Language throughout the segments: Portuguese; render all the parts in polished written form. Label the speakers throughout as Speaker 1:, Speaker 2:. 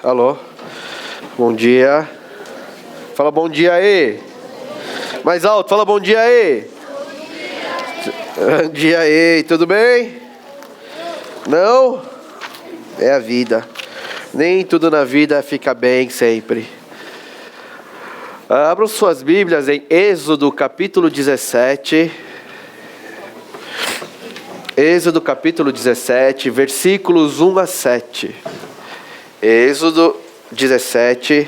Speaker 1: Alô? Bom dia. Fala bom dia aí. Mais alto, fala bom dia aí. Bom dia aí, tudo bem? Não? É a vida. Nem tudo na vida fica bem sempre. Abram suas Bíblias em Êxodo capítulo 17. Êxodo capítulo 17, versículos 1 a 7. Êxodo 17,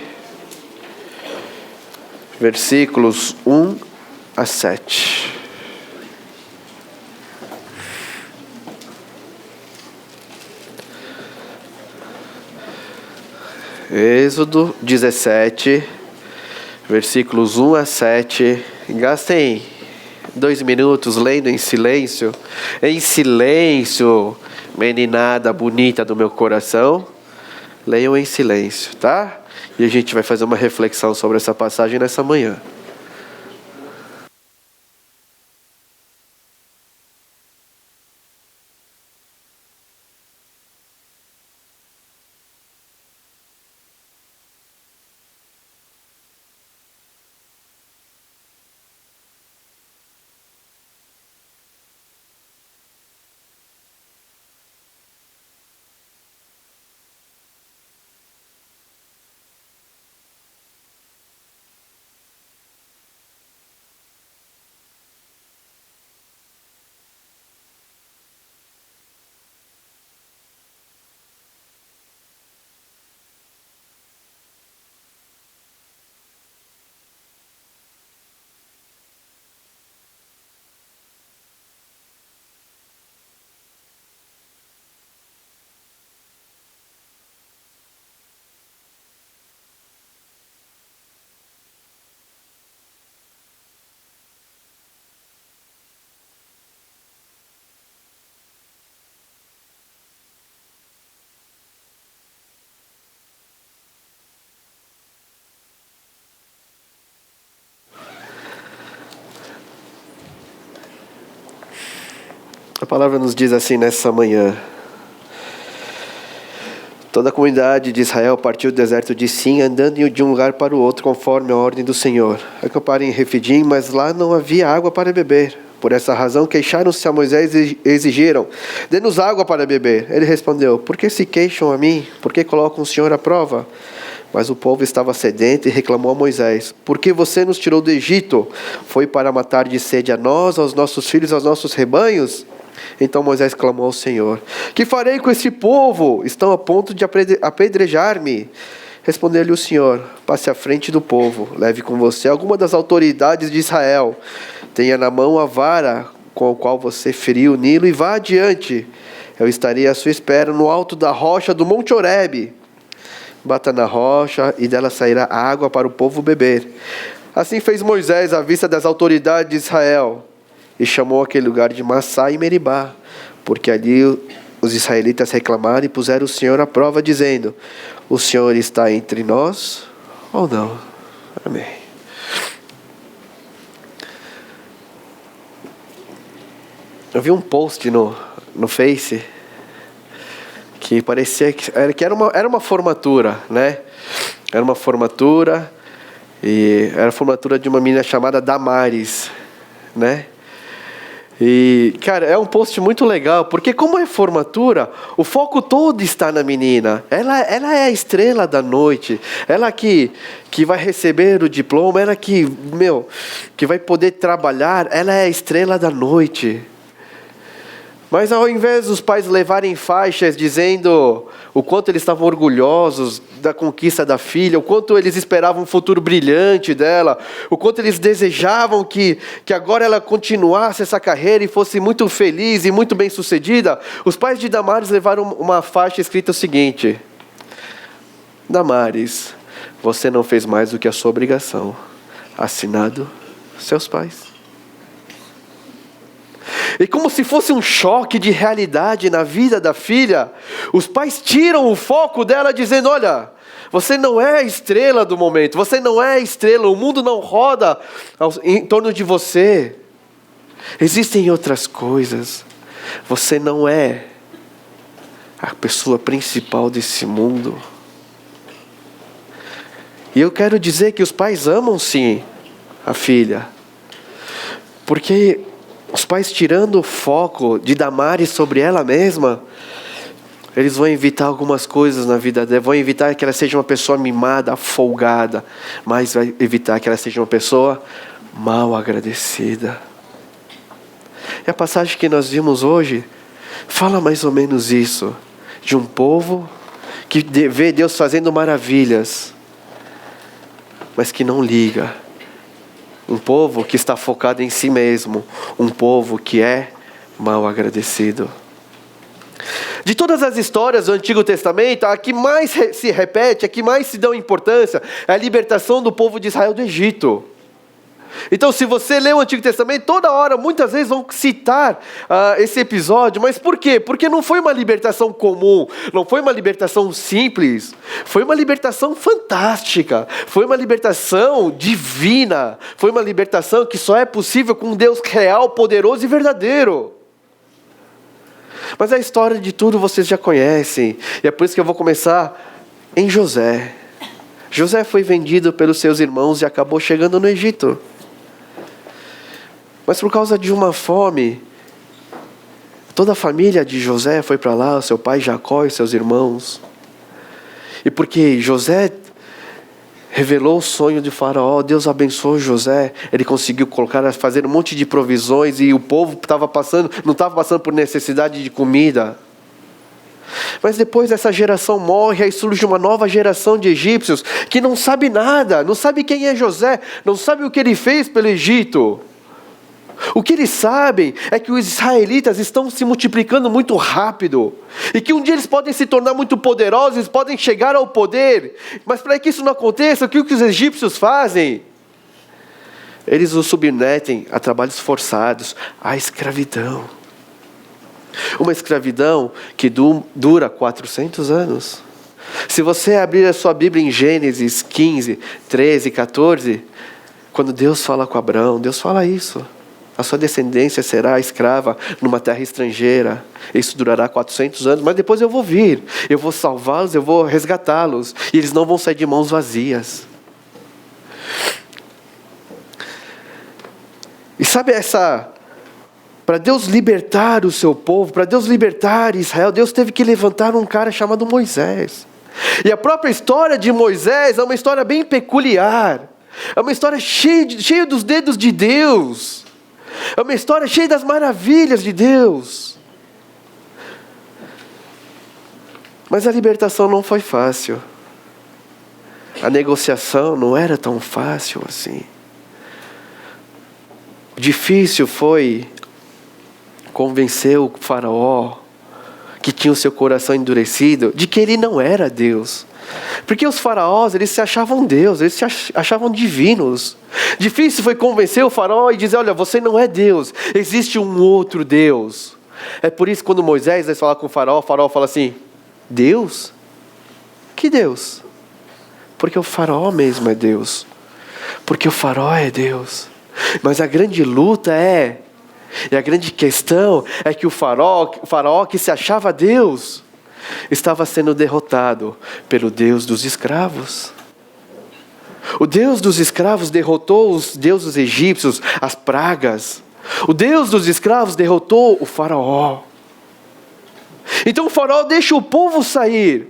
Speaker 1: versículos 1 a 7. Êxodo 17, versículos 1 a 7. Gastem 2 minutos lendo em silêncio. Em silêncio, meninada bonita do meu coração. Leiam em silêncio, tá? E a gente vai fazer uma reflexão sobre essa passagem nessa manhã. A palavra nos diz assim nessa manhã: toda a comunidade de Israel partiu do deserto de Sim, andando de um lugar para o outro, conforme a ordem do Senhor. Acamparam em Refidim, mas lá não havia água para beber. Por essa razão, queixaram-se a Moisés e exigiram: dê-nos água para beber. Ele respondeu: por que se queixam a mim? Por que colocam o Senhor à prova? Mas o povo estava sedento e reclamou a Moisés: por que você nos tirou do Egito? Foi para matar de sede a nós, aos nossos filhos, aos nossos rebanhos? Então Moisés clamou ao Senhor: que farei com este povo? Estão a ponto de apedrejar-me. Respondeu-lhe o Senhor: passe à frente do povo, leve com você alguma das autoridades de Israel, tenha na mão a vara com a qual você feriu o Nilo e vá adiante. Eu estarei à sua espera no alto da rocha do Monte Horebe. Bata na rocha e dela sairá água para o povo beber. Assim fez Moisés à vista das autoridades de Israel e chamou aquele lugar de Massá e Meribá, porque ali os israelitas reclamaram e puseram o Senhor à prova, dizendo: o Senhor está entre nós ou não? Amém. Eu vi um post no Face que parecia que era uma formatura, né? Era uma formatura, e era a formatura de uma menina chamada Damares, né? E, cara, é um post muito legal, porque como é formatura, o foco todo está na menina. Ela é a estrela da noite. Ela que vai receber o diploma, ela que vai poder trabalhar, ela é a estrela da noite. Mas ao invés dos pais levarem faixas dizendo o quanto eles estavam orgulhosos da conquista da filha, o quanto eles esperavam um futuro brilhante dela, o quanto eles desejavam que agora ela continuasse essa carreira e fosse muito feliz e muito bem sucedida, os pais de Damares levaram uma faixa escrita o seguinte: Damares, você não fez mais do que a sua obrigação. Assinado, seus pais. E como se fosse um choque de realidade na vida da filha, os pais tiram o foco dela dizendo: olha, você não é a estrela do momento, você não é a estrela, o mundo não roda em torno de você. Existem outras coisas. Você não é a pessoa principal desse mundo. E eu quero dizer que os pais amam sim a filha. Porque os pais tirando o foco de Damares sobre ela mesma, eles vão evitar algumas coisas na vida dela. Vão evitar que ela seja uma pessoa mimada, folgada. Mas vai evitar que ela seja uma pessoa mal agradecida. E a passagem que nós vimos hoje fala mais ou menos isso. De um povo que vê Deus fazendo maravilhas, mas que não liga. Um povo que está focado em si mesmo. Um povo que é mal agradecido. De todas as histórias do Antigo Testamento, a que mais se repete, a que mais se dá importância, é a libertação do povo de Israel do Egito. Então, se você lê o Antigo Testamento, toda hora, muitas vezes vão citar esse episódio. Mas por quê? Porque não foi uma libertação comum, não foi uma libertação simples, foi uma libertação fantástica, foi uma libertação divina, foi uma libertação que só é possível com um Deus real, poderoso e verdadeiro. Mas a história de tudo vocês já conhecem, e é por isso que eu vou começar em José. José foi vendido pelos seus irmãos e acabou chegando no Egito. Mas por causa de uma fome, toda a família de José foi para lá, seu pai Jacó e seus irmãos. E porque José revelou o sonho de Faraó, Deus abençoou José, ele conseguiu fazer um monte de provisões e o povo não estava passando por necessidade de comida. Mas depois essa geração morre, aí surge uma nova geração de egípcios que não sabe nada, não sabe quem é José, não sabe o que ele fez pelo Egito. O que eles sabem é que os israelitas estão se multiplicando muito rápido. E que um dia eles podem se tornar muito poderosos, eles podem chegar ao poder. Mas para que isso não aconteça, o que os egípcios fazem? Eles os submetem a trabalhos forçados, à escravidão. Uma escravidão que dura 400 anos. Se você abrir a sua Bíblia em Gênesis 15, 13, 14, quando Deus fala com Abraão, Deus fala isso. A sua descendência será escrava numa terra estrangeira. Isso durará 400 anos, mas depois eu vou vir. Eu vou salvá-los, eu vou resgatá-los. E eles não vão sair de mãos vazias. E sabe para Deus libertar o seu povo, para Deus libertar Israel, Deus teve que levantar um cara chamado Moisés. E a própria história de Moisés é uma história bem peculiar. É uma história cheia dos dedos de Deus. É uma história cheia das maravilhas de Deus. Mas a libertação não foi fácil. A negociação não era tão fácil assim. Difícil foi convencer o faraó, que tinha o seu coração endurecido, de que ele não era Deus. Porque os faraós, eles se achavam Deus, eles se achavam divinos. Difícil foi convencer o faraó e dizer, olha, você não é Deus, existe um outro Deus. É por isso que quando Moisés vai falar com o faraó fala assim, Deus? Que Deus? Porque o faraó mesmo é Deus. Porque o faraó é Deus. Mas a grande luta e a grande questão é que o faraó que se achava Deus, estava sendo derrotado pelo Deus dos escravos. O Deus dos escravos derrotou os deuses egípcios, as pragas. O Deus dos escravos derrotou o faraó. Então o faraó deixa o povo sair.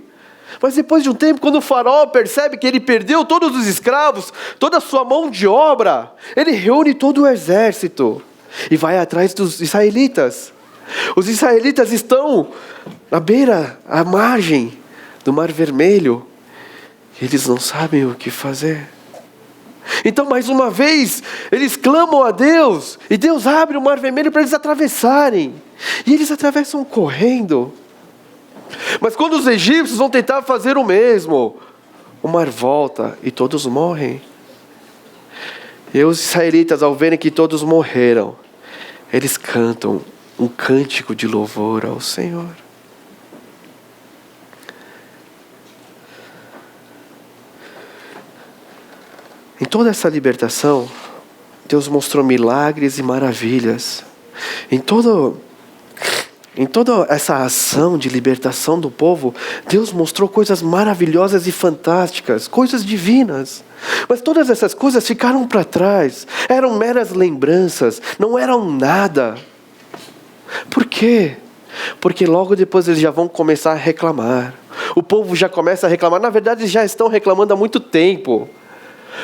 Speaker 1: Mas depois de um tempo, quando o faraó percebe que ele perdeu todos os escravos, toda a sua mão de obra, ele reúne todo o exército e vai atrás dos israelitas. Os israelitas estão à beira, à margem do Mar Vermelho. Eles não sabem o que fazer. Então, mais uma vez, eles clamam a Deus. E Deus abre o Mar Vermelho para eles atravessarem. E eles atravessam correndo. Mas quando os egípcios vão tentar fazer o mesmo, o mar volta e todos morrem. E os israelitas, ao verem que todos morreram, eles cantam um cântico de louvor ao Senhor. Em toda essa libertação, Deus mostrou milagres e maravilhas. Em todo Em toda essa ação de libertação do povo, Deus mostrou coisas maravilhosas e fantásticas, coisas divinas. Mas todas essas coisas ficaram para trás, eram meras lembranças, não eram nada. Por quê? Porque logo depois eles já vão começar a reclamar. O povo já começa a reclamar, na verdade eles já estão reclamando há muito tempo.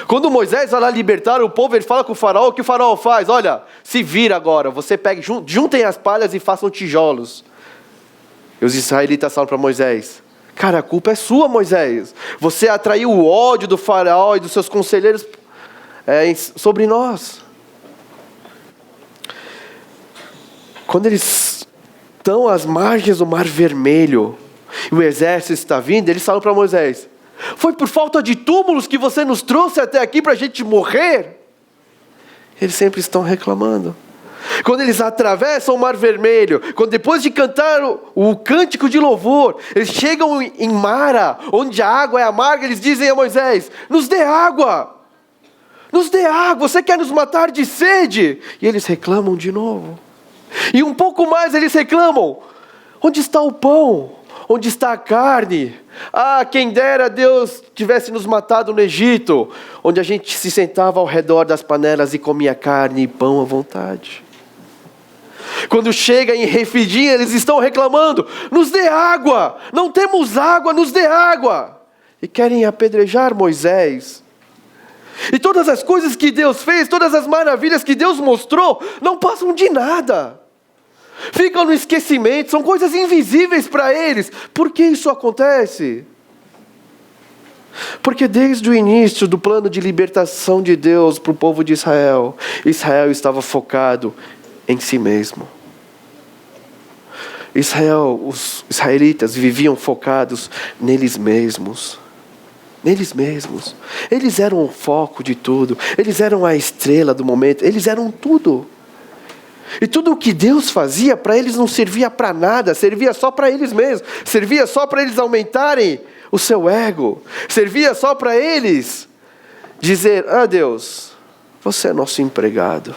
Speaker 1: Quando Moisés vai lá libertar o povo, ele fala com o faraó, o que o faraó faz? Olha, se vira agora, você pega, juntem as palhas e façam tijolos. E os israelitas falam para Moisés, cara, a culpa é sua, Moisés. Você atraiu o ódio do faraó e dos seus conselheiros sobre nós. Quando eles estão às margens do Mar Vermelho, e o exército está vindo, eles falam para Moisés, foi por falta de túmulos que você nos trouxe até aqui para a gente morrer? Eles sempre estão reclamando. Quando eles atravessam o Mar Vermelho, quando depois de cantar o cântico de louvor, eles chegam em Mara, onde a água é amarga, eles dizem a Moisés, nos dê água! Nos dê água, você quer nos matar de sede? E eles reclamam de novo. E um pouco mais eles reclamam, onde está o pão? Onde está a carne? Ah, quem dera Deus tivesse nos matado no Egito, onde a gente se sentava ao redor das panelas e comia carne e pão à vontade. Quando chega em Refidim, eles estão reclamando, nos dê água, não temos água, nos dê água. E querem apedrejar Moisés. E todas as coisas que Deus fez, todas as maravilhas que Deus mostrou, não passam de nada. Ficam no esquecimento, são coisas invisíveis para eles. Por que isso acontece? Porque desde o início do plano de libertação de Deus para o povo de Israel, Israel estava focado em si mesmo. Os israelitas viviam focados neles mesmos. Neles mesmos. Eles eram o foco de tudo. Eles eram a estrela do momento. Eles eram tudo. E tudo o que Deus fazia para eles não servia para nada, servia só para eles mesmos, servia só para eles aumentarem o seu ego, servia só para eles dizer, ah Deus, você é nosso empregado.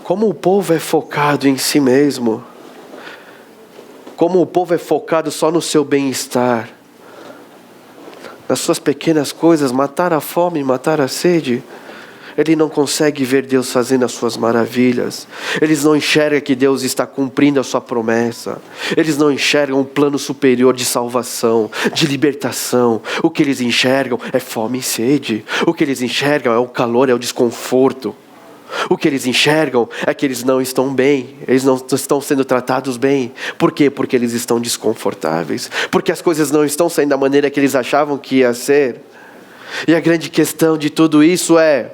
Speaker 1: Como o povo é focado em si mesmo, como o povo é focado só no seu bem-estar, nas suas pequenas coisas, matar a fome, matar a sede, ele não consegue ver Deus fazendo as suas maravilhas. Eles não enxergam que Deus está cumprindo a sua promessa. Eles não enxergam um plano superior de salvação, de libertação. O que eles enxergam é fome e sede. O que eles enxergam é o calor, é o desconforto. O que eles enxergam é que eles não estão bem, eles não estão sendo tratados bem. Por quê? Porque eles estão desconfortáveis, porque as coisas não estão saindo da maneira que eles achavam que ia ser. E a grande questão de tudo isso é,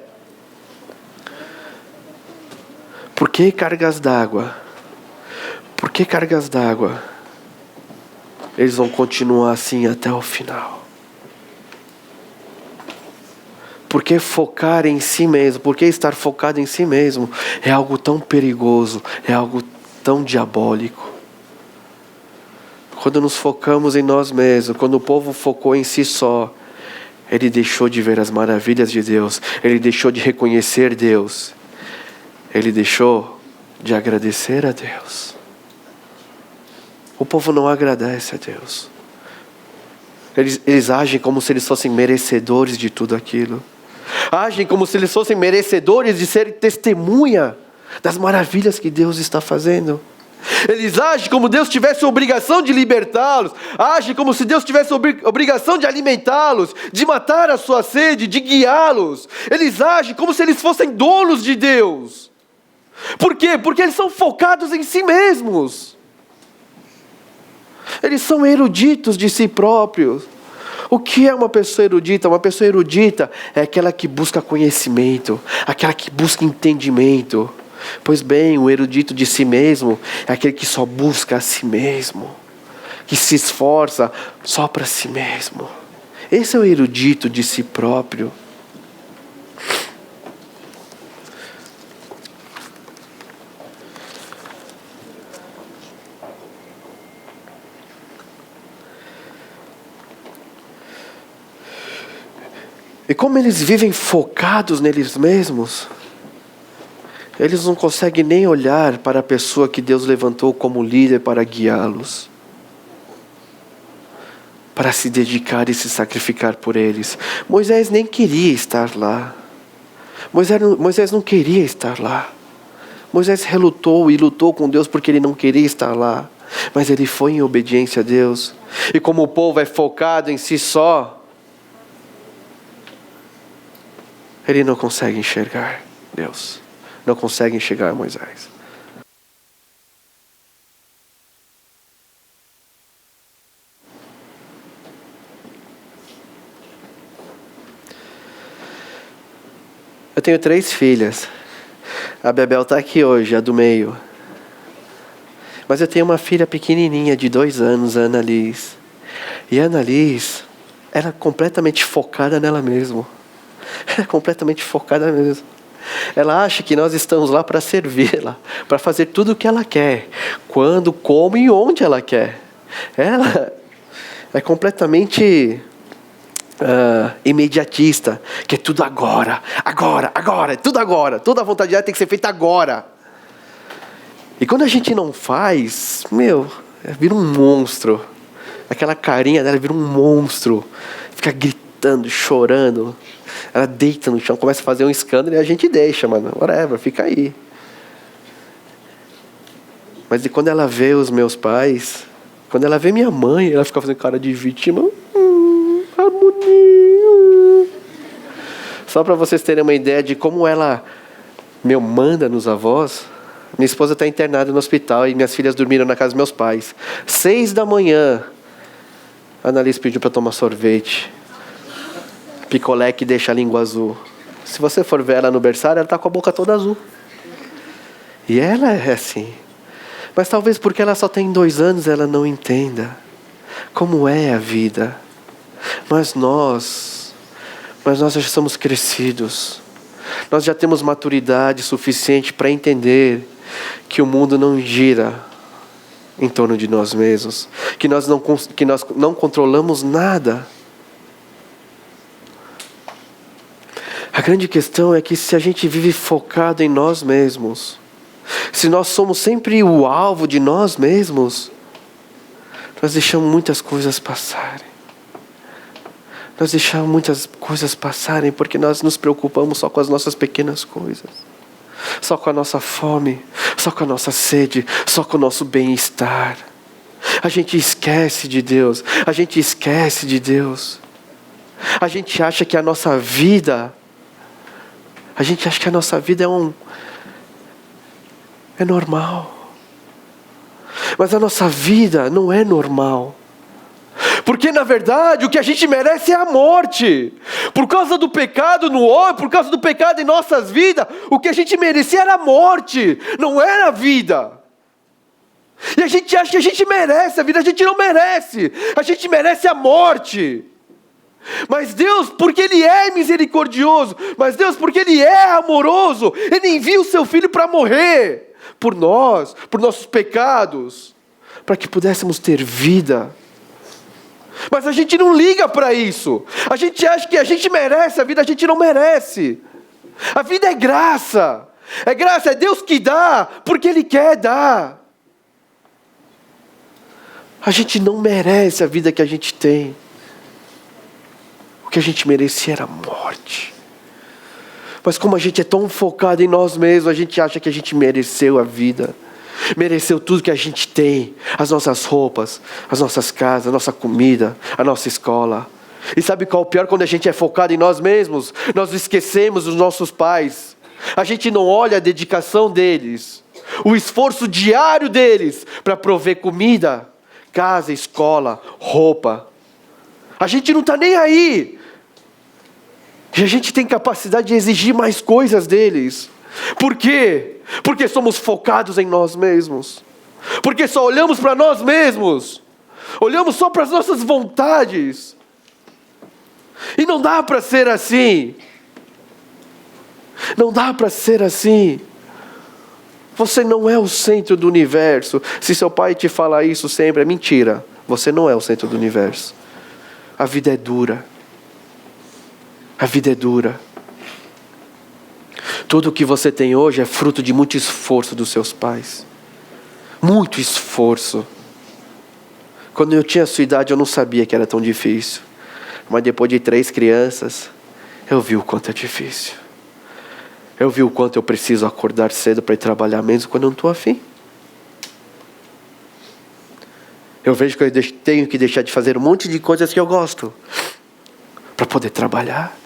Speaker 1: por que cargas d'água? Por que cargas d'água? Eles vão continuar assim até o final. Por que focar em si mesmo? Por que estar focado em si mesmo? É algo tão perigoso, é algo tão diabólico. Quando nos focamos em nós mesmos, quando o povo focou em si só, ele deixou de ver as maravilhas de Deus, ele deixou de reconhecer Deus, ele deixou de agradecer a Deus. O povo não agradece a Deus. Eles agem como se eles fossem merecedores de tudo aquilo. Agem como se eles fossem merecedores de ser testemunha das maravilhas que Deus está fazendo. Eles agem como Deus tivesse a obrigação de libertá-los. Agem como se Deus tivesse a obrigação de alimentá-los, de matar a sua sede, de guiá-los. Eles agem como se eles fossem donos de Deus. Por quê? Porque eles são focados em si mesmos. Eles são eruditos de si próprios. O que é uma pessoa erudita? Uma pessoa erudita é aquela que busca conhecimento, aquela que busca entendimento. Pois bem, o erudito de si mesmo é aquele que só busca a si mesmo, que se esforça só para si mesmo. Esse é o erudito de si próprio. E como eles vivem focados neles mesmos, eles não conseguem nem olhar para a pessoa que Deus levantou como líder para guiá-los, para se dedicar e se sacrificar por eles. Moisés nem queria estar lá. Moisés não queria estar lá. Moisés relutou e lutou com Deus porque ele não queria estar lá. Mas ele foi em obediência a Deus. E como o povo é focado em si só, ele não consegue enxergar Deus. Não consegue enxergar Moisés. Eu tenho 3 filhas. A Bebel está aqui hoje, a do meio. Mas eu tenho uma filha pequenininha de 2 anos, a Annalise. E a Annalise, ela é completamente focada nela mesma. Ela é completamente focada mesmo. Ela acha que nós estamos lá para servi-la, para fazer tudo o que ela quer, quando, como e onde ela quer. Ela é completamente imediatista, que é tudo agora, é tudo agora. Toda a vontade dela tem que ser feita agora. E quando a gente não faz, vira um monstro. Aquela carinha dela vira um monstro. Fica gritando, chorando. Ela deita no chão, começa a fazer um escândalo e a gente deixa, mano. Whatever, fica aí. Mas e quando ela vê os meus pais, quando ela vê minha mãe, ela fica fazendo cara de vítima. Harmonia. Só para vocês terem uma ideia de como ela manda nos avós. Minha esposa está internada no hospital e minhas filhas dormiram na casa dos meus pais. 6 da manhã, a Annalise pediu para tomar sorvete. Picolé que deixa a língua azul. Se você for ver ela no berçário, ela está com a boca toda azul. E ela é assim. Mas talvez porque ela só tem 2 anos, ela não entenda como é a vida. Mas nós já somos crescidos. Nós já temos maturidade suficiente para entender que o mundo não gira em torno de nós mesmos, que nós não controlamos nada. A grande questão é que se a gente vive focado em nós mesmos, se nós somos sempre o alvo de nós mesmos, nós deixamos muitas coisas passarem. Nós deixamos muitas coisas passarem porque nós nos preocupamos só com as nossas pequenas coisas. Só com a nossa fome, só com a nossa sede, só com o nosso bem-estar. A gente esquece de Deus, a gente esquece de Deus. A gente acha que a nossa vida, é normal. Mas a nossa vida não é normal. Porque na verdade o que a gente merece é a morte. Por causa do pecado no homem, por causa do pecado em nossas vidas, o que a gente merecia era a morte, não era a vida. E a gente acha que a gente merece a vida, a gente não merece. A gente merece a morte. Mas Deus, porque Ele é misericordioso, mas Deus, porque Ele é amoroso, Ele envia o Seu Filho para morrer por nós, por nossos pecados, para que pudéssemos ter vida. Mas a gente não liga para isso. A gente acha que a gente merece a vida, a gente não merece. A vida é graça. É graça, é Deus que dá, porque Ele quer dar. A gente não merece a vida que a gente tem. O que a gente merecia era a morte. Mas como a gente é tão focado em nós mesmos, a gente acha que a gente mereceu a vida. Mereceu tudo que a gente tem, as nossas roupas, as nossas casas, a nossa comida, a nossa escola. E sabe qual é o pior? Quando a gente é focado em nós mesmos, nós esquecemos os nossos pais. A gente não olha a dedicação deles, o esforço diário deles para prover comida, casa, escola, roupa. A gente não está nem aí. E a gente tem capacidade de exigir mais coisas deles. Por quê? Porque somos focados em nós mesmos. Porque só olhamos para nós mesmos. Olhamos só para as nossas vontades. E não dá para ser assim. Não dá para ser assim. Você não é o centro do universo. Se seu pai te falar isso sempre, é mentira. Você não é o centro do universo. A vida é dura. A vida é dura. Tudo o que você tem hoje é fruto de muito esforço dos seus pais. Muito esforço. Quando eu tinha a sua idade, eu não sabia que era tão difícil. Mas depois de 3 crianças, eu vi o quanto é difícil. Eu vi o quanto eu preciso acordar cedo para ir trabalhar mesmo quando eu não estou afim. Eu vejo que eu tenho que deixar de fazer um monte de coisas que eu gosto para poder trabalhar,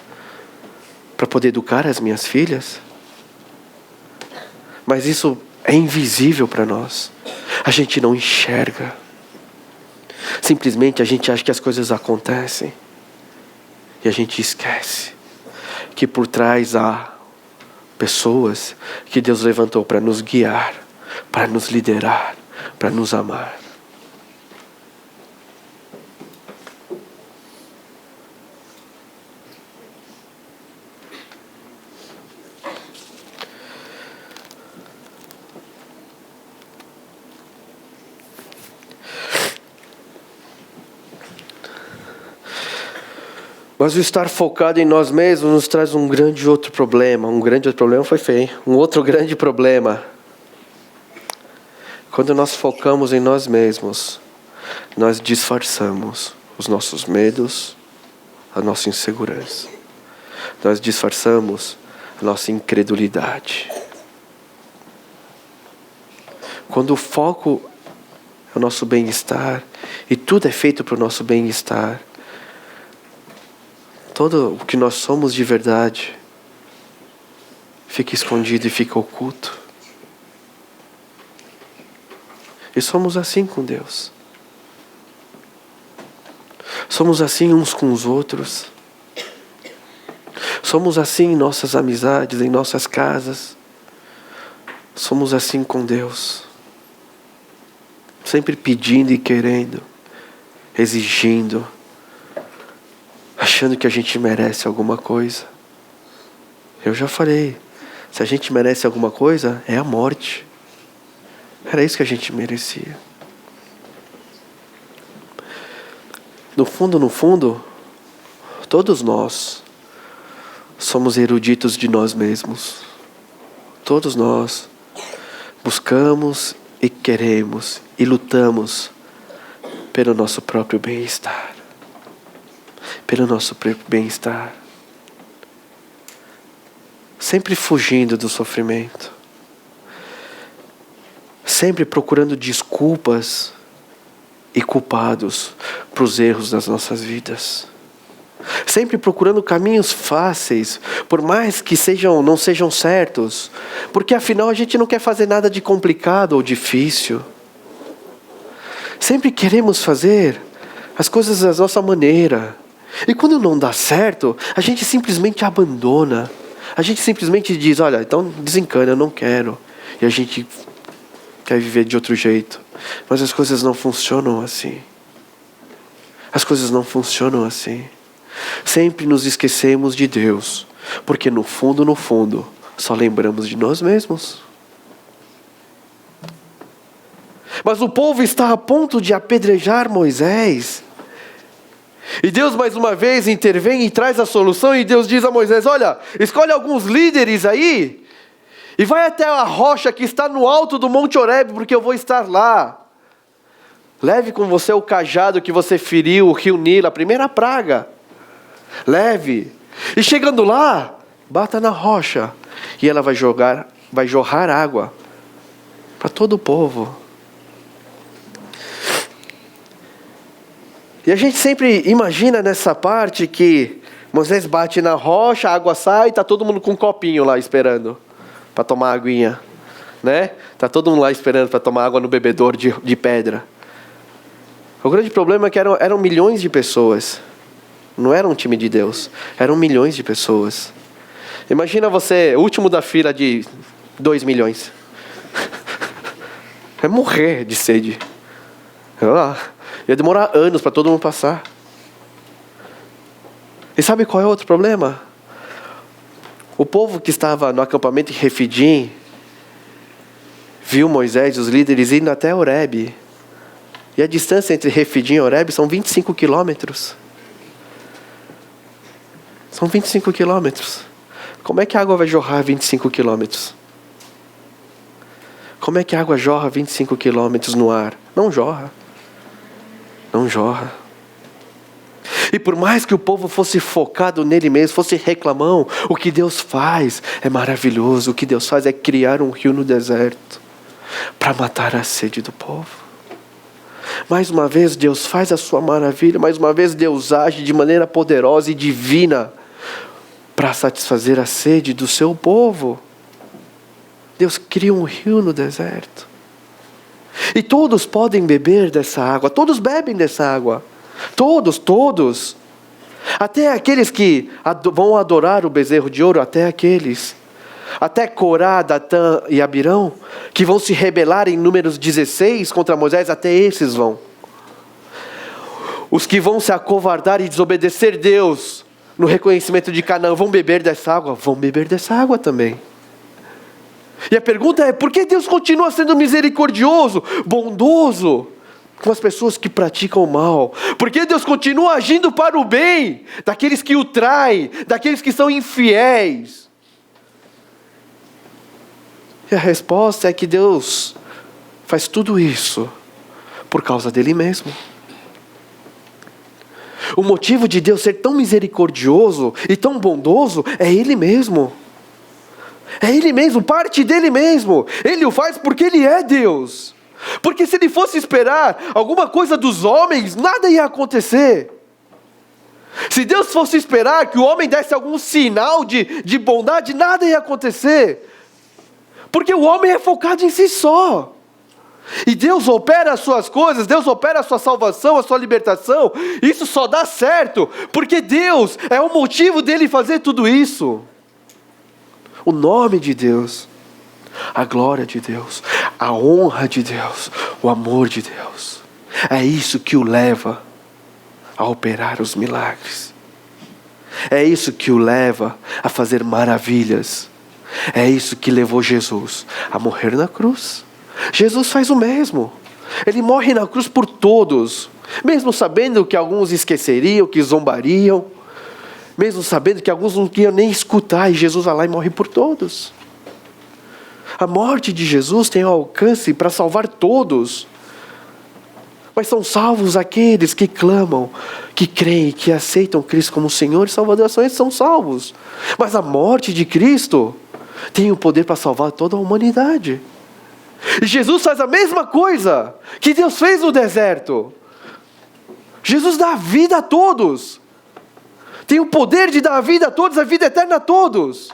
Speaker 1: para poder educar as minhas filhas. Mas isso é invisível para nós. A gente não enxerga. Simplesmente a gente acha que as coisas acontecem. E a gente esquece que por trás há pessoas que Deus levantou para nos guiar, para nos liderar, para nos amar. Mas o estar focado em nós mesmos nos traz um grande outro problema. Um grande outro problema foi feio. Um outro grande problema. Quando nós focamos em nós mesmos, nós disfarçamos os nossos medos, a nossa insegurança. Nós disfarçamos a nossa incredulidade. Quando o foco é o nosso bem-estar, e tudo é feito para o nosso bem-estar, todo o que nós somos de verdade fica escondido e fica oculto. E somos assim com Deus. Somos assim uns com os outros. Somos assim em nossas amizades, em nossas casas. Somos assim com Deus. Sempre pedindo e querendo, exigindo, achando que a gente merece alguma coisa. Eu já falei, se a gente merece alguma coisa, é a morte. Era isso que a gente merecia. No fundo, todos nós somos eruditos de nós mesmos. Todos nós buscamos e queremos e lutamos pelo nosso próprio bem-estar. Pelo nosso bem-estar. Sempre fugindo do sofrimento. Sempre procurando desculpas e culpados para os erros das nossas vidas. Sempre procurando caminhos fáceis, por mais que não sejam certos, porque afinal a gente não quer fazer nada de complicado ou difícil. Sempre queremos fazer as coisas da nossa maneira. E quando não dá certo, a gente simplesmente abandona. A gente simplesmente diz, olha, então desencana, eu não quero. E a gente quer viver de outro jeito. Mas as coisas não funcionam assim. As coisas não funcionam assim. Sempre nos esquecemos de Deus. Porque no fundo, só lembramos de nós mesmos. Mas o povo está a ponto de apedrejar Moisés. E Deus mais uma vez intervém e traz a solução. E Deus diz a Moisés, olha, escolhe alguns líderes aí. E vai até a rocha que está no alto do Monte Horebe, porque eu vou estar lá. Leve com você o cajado que você feriu, o rio Nilo, a primeira praga. Leve. E chegando lá, bata na rocha. E ela vai jorrar água para todo o povo. E a gente sempre imagina nessa parte que Moisés bate na rocha, a água sai, está todo mundo com um copinho lá esperando para tomar aguinha, né? Está todo mundo lá esperando para tomar água no bebedouro de pedra. O grande problema é que eram milhões de pessoas. Não era um time de Deus, eram milhões de pessoas. Imagina você, o último da fila de 2 milhões. É morrer de sede. Ia demorar anos para todo mundo passar. E sabe qual é o outro problema? O povo que estava no acampamento em Refidim viu Moisés e os líderes indo até Horebe. E a distância entre Refidim e Horebe são 25 quilômetros. São 25 quilômetros. Como é que a água vai jorrar 25 quilômetros? Como é que a água jorra 25 quilômetros no ar? Não jorra. Não jorra. E por mais que o povo fosse focado nele mesmo, fosse reclamão, o que Deus faz é maravilhoso. O que Deus faz é criar um rio no deserto para matar a sede do povo. Mais uma vez Deus faz a sua maravilha. Mais uma vez Deus age de maneira poderosa e divina para satisfazer a sede do seu povo. Deus cria um rio no deserto. E todos podem beber dessa água. Todos bebem dessa água. Todos. Até aqueles que vão adorar o bezerro de ouro. Até aqueles. Até Corá, Datã e Abirão, que vão se rebelar em Números 16 contra Moisés. Até esses vão. Os que vão se acovardar e desobedecer Deus no reconhecimento de Canaã vão beber dessa água? Vão beber dessa água também. E a pergunta é, por que Deus continua sendo misericordioso, bondoso com as pessoas que praticam o mal? Por que Deus continua agindo para o bem daqueles que o traem, daqueles que são infiéis? E a resposta é que Deus faz tudo isso por causa dele mesmo. O motivo de Deus ser tão misericordioso e tão bondoso é Ele mesmo. É Ele mesmo, parte dele mesmo. Ele o faz porque Ele é Deus. Porque se Ele fosse esperar alguma coisa dos homens, nada ia acontecer. Se Deus fosse esperar que o homem desse algum sinal de bondade, nada ia acontecer. Porque o homem é focado em si só. E Deus opera as suas coisas, Deus opera a sua salvação, a sua libertação. Isso só dá certo porque Deus é o motivo dele fazer tudo isso. O nome de Deus, a glória de Deus, a honra de Deus, o amor de Deus. É isso que o leva a operar os milagres. É isso que o leva a fazer maravilhas. É isso que levou Jesus a morrer na cruz. Jesus faz o mesmo. Ele morre na cruz por todos. Mesmo sabendo que alguns esqueceriam, que zombariam. Mesmo sabendo que alguns não queriam nem escutar. E Jesus vai lá e morre por todos. A morte de Jesus tem alcance para salvar todos. Mas são salvos aqueles que clamam, que creem, que aceitam Cristo como Senhor e Salvador. São esses que são salvos. Mas a morte de Cristo tem o poder para salvar toda a humanidade. E Jesus faz a mesma coisa que Deus fez no deserto. Jesus dá vida a todos. Tem o poder de dar a vida a todos, a vida eterna a todos.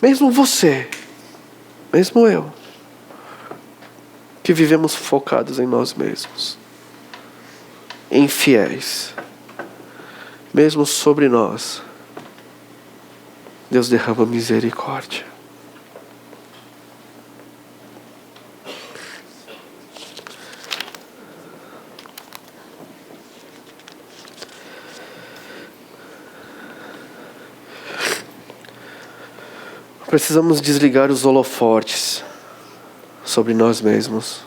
Speaker 1: Mesmo você, mesmo eu, que vivemos focados em nós mesmos, infiéis, mesmo sobre nós, Deus derrama misericórdia. Precisamos desligar os holofotes sobre nós mesmos.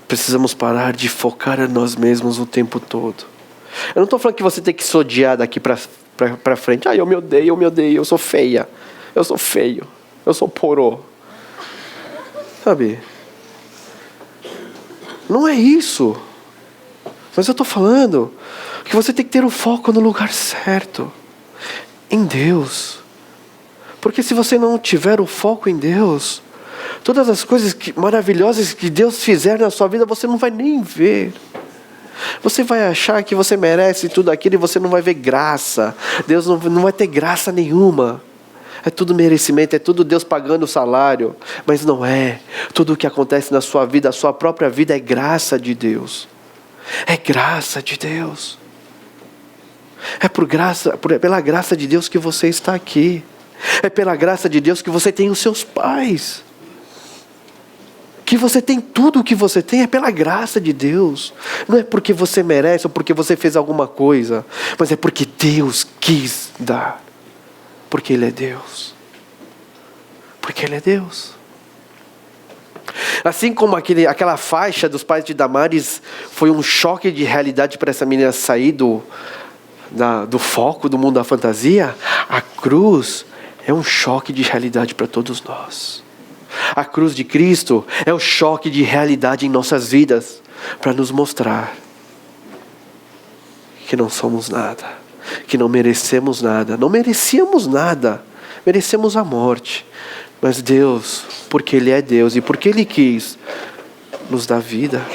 Speaker 1: Precisamos parar de focar em nós mesmos o tempo todo. Eu não estou falando que você tem que se odiar daqui para frente. Eu me odeio, eu sou feia. Eu sou feio. Eu sou porô. Sabe? Não é isso. Mas eu estou falando que você tem que ter o foco no lugar certo. Em Deus. Porque se você não tiver o foco em Deus, todas as coisas maravilhosas que Deus fizer na sua vida, você não vai nem ver. Você vai achar que você merece tudo aquilo e você não vai ver graça. Deus não vai ter graça nenhuma. É tudo merecimento, é tudo Deus pagando o salário. Mas não é. Tudo o que acontece na sua vida, a sua própria vida, é graça de Deus. É graça de Deus. É pela graça de Deus que você está aqui. É pela graça de Deus que você tem os seus pais. Que você tem tudo o que você tem, é pela graça de Deus. Não é porque você merece ou porque você fez alguma coisa. Mas é porque Deus quis dar. Porque Ele é Deus. Porque Ele é Deus. Assim como aquela faixa dos pais de Damares foi um choque de realidade para essa menina sair do foco do mundo da fantasia, a cruz é um choque de realidade para todos nós. A cruz de Cristo é o choque de realidade em nossas vidas, para nos mostrar que não somos nada, que não merecemos nada, não merecíamos nada, merecemos a morte. Mas Deus, porque Ele é Deus e porque Ele quis, nos dá vida.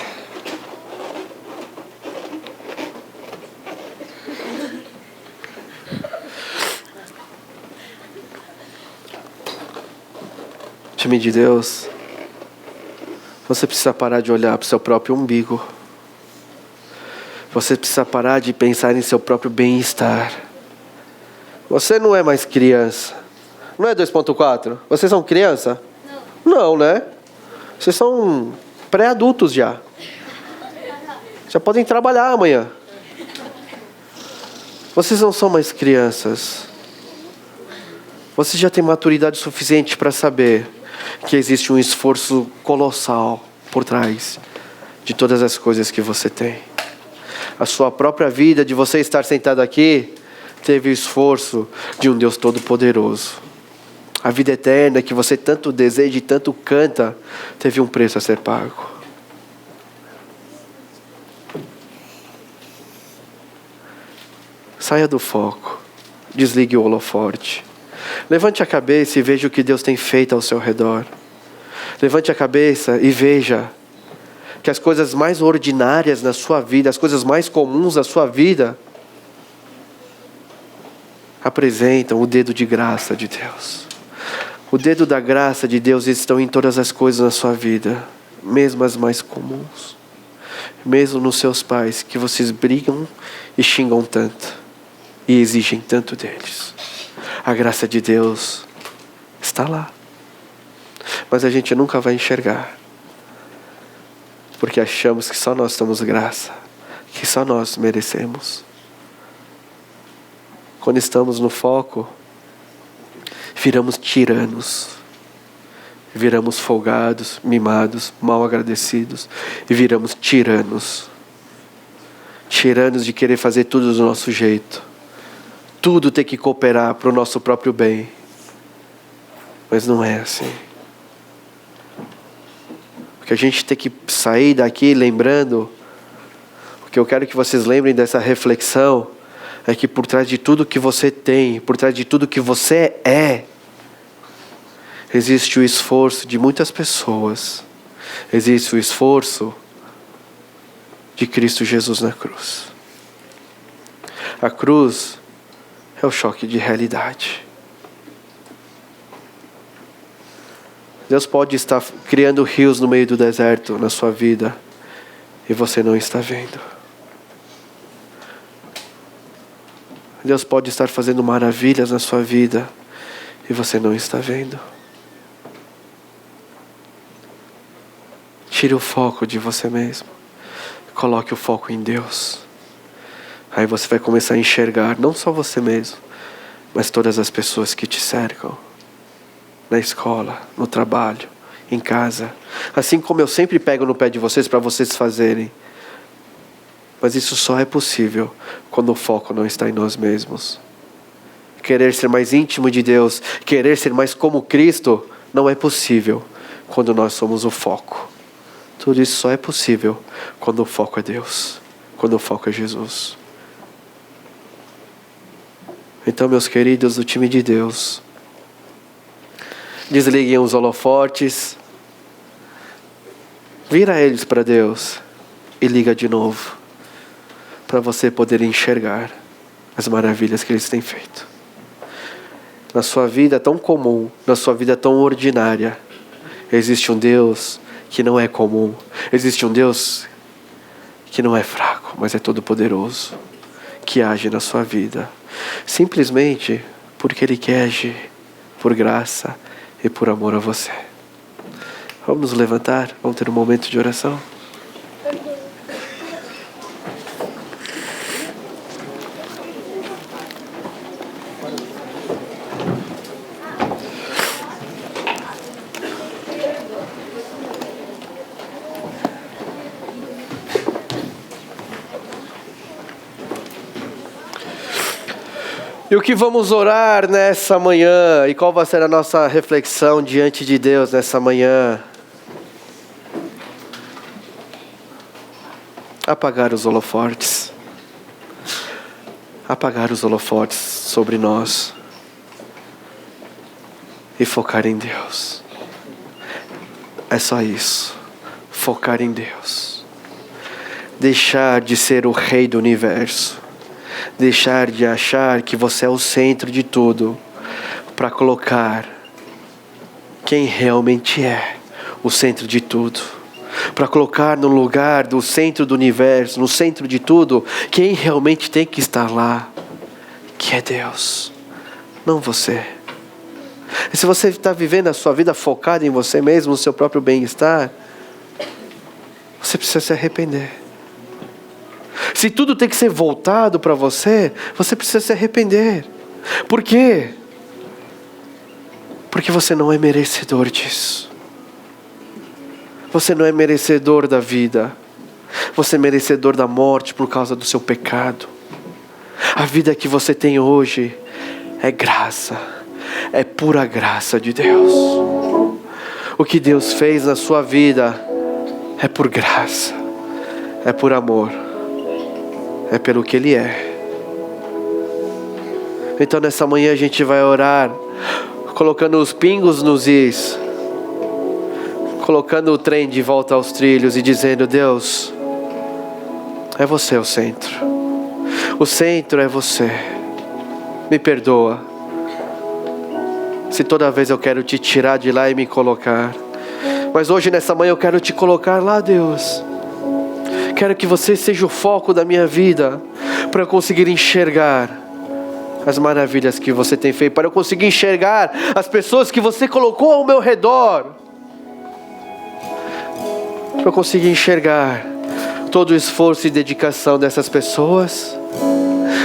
Speaker 1: Time de Deus, você precisa parar de olhar para o seu próprio umbigo. Você precisa parar de pensar em seu próprio bem-estar. Você não é mais criança. Não é 2.4? Vocês são criança? Não, né? Vocês são pré-adultos já. Já podem trabalhar amanhã. Vocês não são mais crianças. Você já tem maturidade suficiente para saber que existe um esforço colossal por trás de todas as coisas que você tem. A sua própria vida, de você estar sentado aqui, teve o esforço de um Deus Todo-Poderoso. A vida eterna que você tanto deseja e tanto canta, teve um preço a ser pago. Saia do foco. Desligue o holofote. Levante a cabeça e veja o que Deus tem feito ao seu redor. Levante a cabeça e veja que as coisas mais ordinárias na sua vida, as coisas mais comuns da sua vida, apresentam o dedo de graça de Deus. O dedo da graça de Deus estão em todas as coisas na sua vida, mesmo as mais comuns. Mesmo nos seus pais, que vocês brigam e xingam tanto, e exigem tanto deles. A graça de Deus está lá. Mas a gente nunca vai enxergar. Porque achamos que só nós temos graça. Que só nós merecemos. Quando estamos no foco, viramos tiranos. Viramos folgados, mimados, mal agradecidos. E viramos tiranos. Tiranos de querer fazer tudo do nosso jeito. Tudo tem que cooperar para o nosso próprio bem. Mas não é assim. Porque a gente tem que sair daqui lembrando, o que eu quero que vocês lembrem dessa reflexão, é que por trás de tudo que você tem, por trás de tudo que você é, existe o esforço de muitas pessoas. Existe o esforço de Cristo Jesus na cruz. A cruz é o choque de realidade. Deus pode estar criando rios no meio do deserto na sua vida e você não está vendo. Deus pode estar fazendo maravilhas na sua vida e você não está vendo. Tire o foco de você mesmo. Coloque o foco em Deus. Aí você vai começar a enxergar não só você mesmo, mas todas as pessoas que te cercam. Na escola, no trabalho, em casa. Assim como eu sempre pego no pé de vocês para vocês fazerem. Mas isso só é possível quando o foco não está em nós mesmos. Querer ser mais íntimo de Deus, querer ser mais como Cristo, não é possível quando nós somos o foco. Tudo isso só é possível quando o foco é Deus, quando o foco é Jesus. Então, meus queridos do time de Deus, desliguem os holofotes, vira eles para Deus e liga de novo, para você poder enxergar as maravilhas que eles têm feito. Na sua vida tão comum, na sua vida tão ordinária, existe um Deus que não é comum. Existe um Deus que não é fraco, mas é todo poderoso, que age na sua vida, simplesmente porque Ele quer agir, por graça e por amor a você. Vamos nos levantar, vamos ter um momento de oração. E o que vamos orar nessa manhã? E qual vai ser a nossa reflexão diante de Deus nessa manhã? Apagar os holofotes. Apagar os holofotes sobre nós. E focar em Deus. É só isso. Focar em Deus. Deixar de ser o rei do universo. Deixar de achar que você é o centro de tudo. Para colocar quem realmente é o centro de tudo. Para colocar no lugar do centro do universo, no centro de tudo, quem realmente tem que estar lá. Que é Deus. Não você. E se você está vivendo a sua vida focada em você mesmo, no seu próprio bem-estar, você precisa se arrepender. Se tudo tem que ser voltado para você, você precisa se arrepender. Por quê? Porque você não é merecedor disso. Você não é merecedor da vida. Você é merecedor da morte por causa do seu pecado. A vida que você tem hoje é graça. É pura graça de Deus. O que Deus fez na sua vida é por graça. É por amor. É pelo que Ele é. Então nessa manhã a gente vai orar, colocando os pingos nos is, colocando o trem de volta aos trilhos e dizendo: Deus, é você o centro. O centro é você. Me perdoa se toda vez eu quero te tirar de lá e me colocar. Mas hoje nessa manhã eu quero te colocar lá, Deus. Quero que você seja o foco da minha vida, para eu conseguir enxergar as maravilhas que você tem feito, para eu conseguir enxergar as pessoas que você colocou ao meu redor, para eu conseguir enxergar todo o esforço e dedicação dessas pessoas,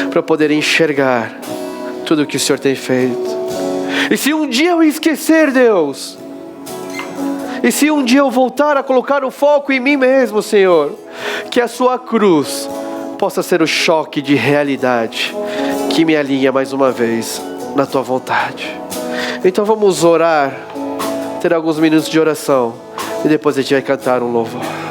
Speaker 1: para eu poder enxergar tudo o que o Senhor tem feito. E se um dia eu esquecer, Deus, e se um dia eu voltar a colocar o foco em mim mesmo, Senhor, que a sua cruz possa ser o choque de realidade que me alinha mais uma vez na tua vontade. Então vamos orar, ter alguns minutos de oração, e depois a gente vai cantar um louvor.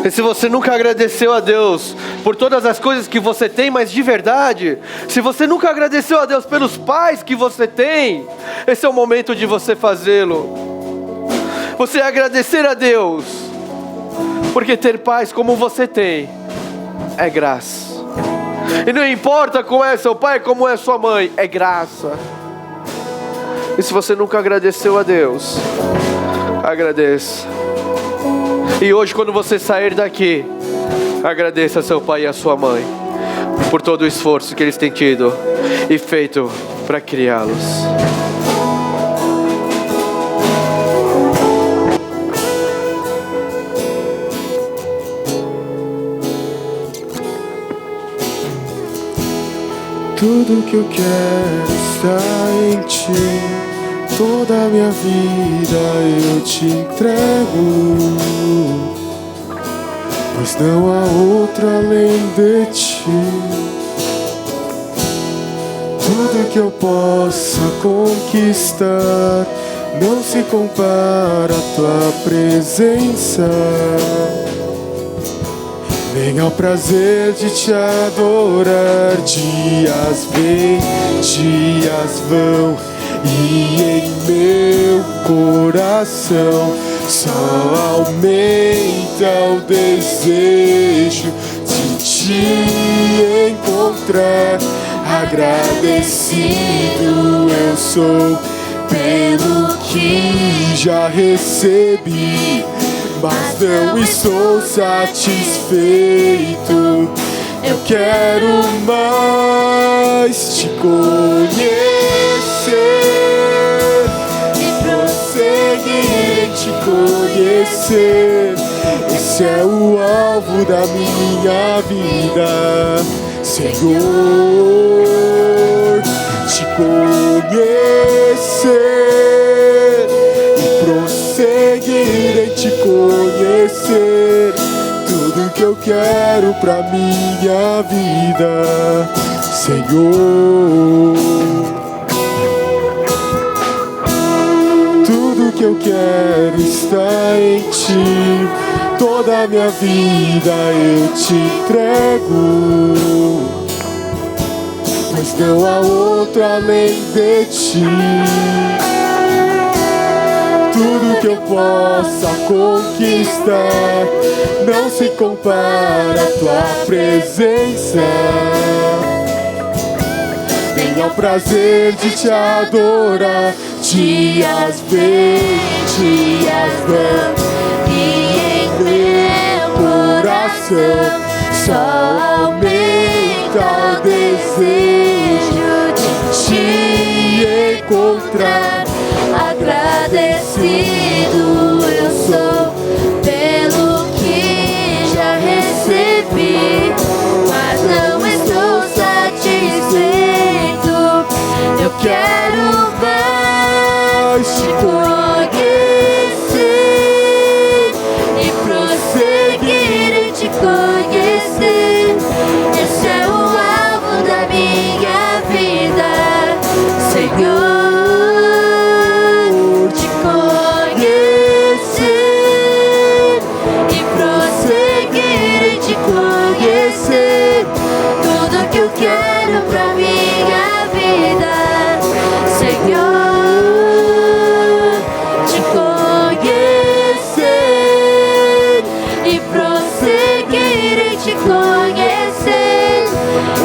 Speaker 1: E se você nunca agradeceu a Deus por todas as coisas que você tem, mas de verdade, se você nunca agradeceu a Deus pelos pais que você tem, esse é o momento de você fazê-lo. Você agradecer a Deus, porque ter pais como você tem é graça. E não importa como é seu pai, como é sua mãe, é graça. E se você nunca agradeceu a Deus, agradeça. E hoje, quando você sair daqui, agradeça a seu pai e a sua mãe por todo o esforço que eles têm tido e feito para criá-los.
Speaker 2: Tudo que eu quero está em ti. Toda a minha vida eu te entrego, pois não há outro além de ti. Tudo que eu possa conquistar não se compara à tua presença, nem ao prazer de te adorar. Dias vêm, dias vão, e em meu coração só aumenta o desejo de te encontrar. Agradecido eu sou pelo que já recebi, mas não estou satisfeito. Eu quero mais te conhecer e prosseguir em te conhecer. Esse é o alvo da minha vida, Senhor. Te conhecer e prosseguir em te conhecer. Tudo que eu quero pra minha vida, Senhor. Tudo que eu quero está em ti. Toda a minha vida eu te entrego, pois não há outro além de ti. Tudo que eu possa conquistar não se compara à tua presença, nem ao prazer de te adorar. Dias vêm, dias vão, e em meu coração só aumenta o desejo de te encontrar. Agradecido eu sou pelo que já recebi, mas não estou satisfeito. Eu quero mais te conhecer e prosseguir em te conhecer. Esse é o alvo da minha vida, Senhor. Tudo que eu quero pra minha vida, Senhor. Te conhecer e prosseguir em te conhecer.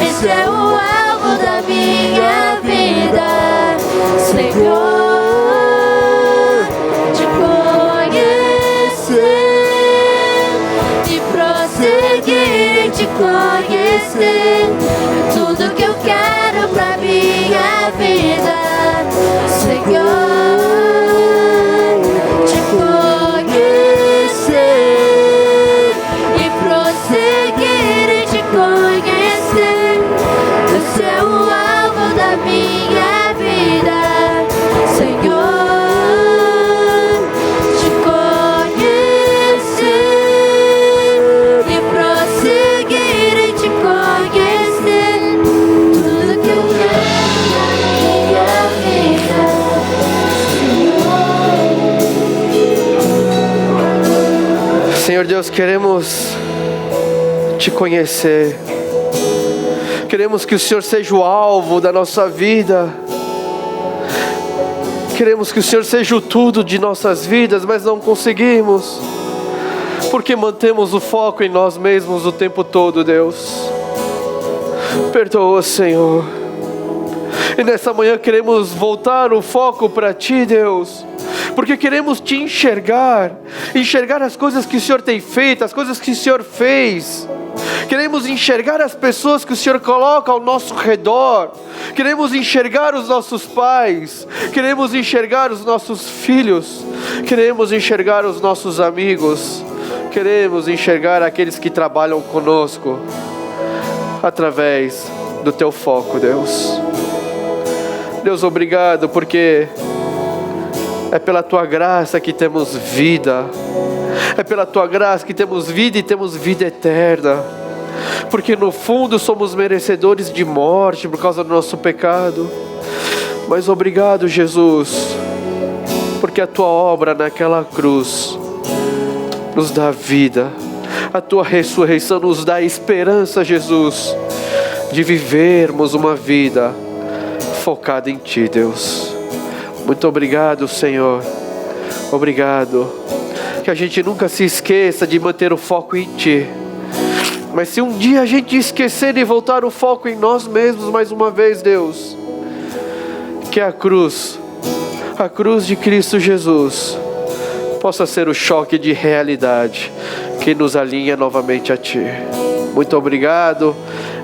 Speaker 2: Esse é o alvo da minha vida, Senhor. Te conhecer e prosseguir em te conhecer. Tudo que eu quero pra minha vida, Senhor. Te conhecer e prosseguir em te conhecer. Esse é o alvo da minha vida, Senhor. Te conhecer e prosseguir em te conhecer. Tudo que eu quero na minha vida,
Speaker 1: Senhor Deus, queremos te conhecer. Queremos que o Senhor seja o alvo da nossa vida. Queremos que o Senhor seja o tudo de nossas vidas, mas não conseguimos, porque mantemos o foco em nós mesmos o tempo todo, Deus. Perdoa, Senhor. E nessa manhã queremos voltar o foco para Ti, Deus, porque queremos Te enxergar as coisas que o Senhor tem feito, as coisas que o Senhor fez. Queremos enxergar as pessoas que o Senhor coloca ao nosso redor. Queremos enxergar os nossos pais. Queremos enxergar os nossos filhos. Queremos enxergar os nossos amigos. Queremos enxergar aqueles que trabalham conosco, através do Teu foco, Deus. Deus, obrigado, porque É pela Tua graça que temos vida. É pela Tua graça que temos vida e temos vida eterna. Porque no fundo somos merecedores de morte por causa do nosso pecado. Mas obrigado, Jesus, porque a Tua obra naquela cruz nos dá vida. A Tua ressurreição nos dá esperança, Jesus, de vivermos uma vida focada em Ti, Deus. Muito obrigado, Senhor. Obrigado. Que a gente nunca se esqueça de manter o foco em Ti. Mas se um dia a gente esquecer e voltar o foco em nós mesmos mais uma vez, Deus, que a cruz de Cristo Jesus, possa ser o choque de realidade que nos alinha novamente a Ti. Muito obrigado.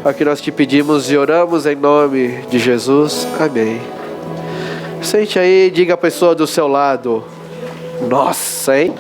Speaker 1: É o que nós te pedimos e oramos em nome de Jesus. Amém. Sente aí, diga a pessoa do seu lado: nossa, hein?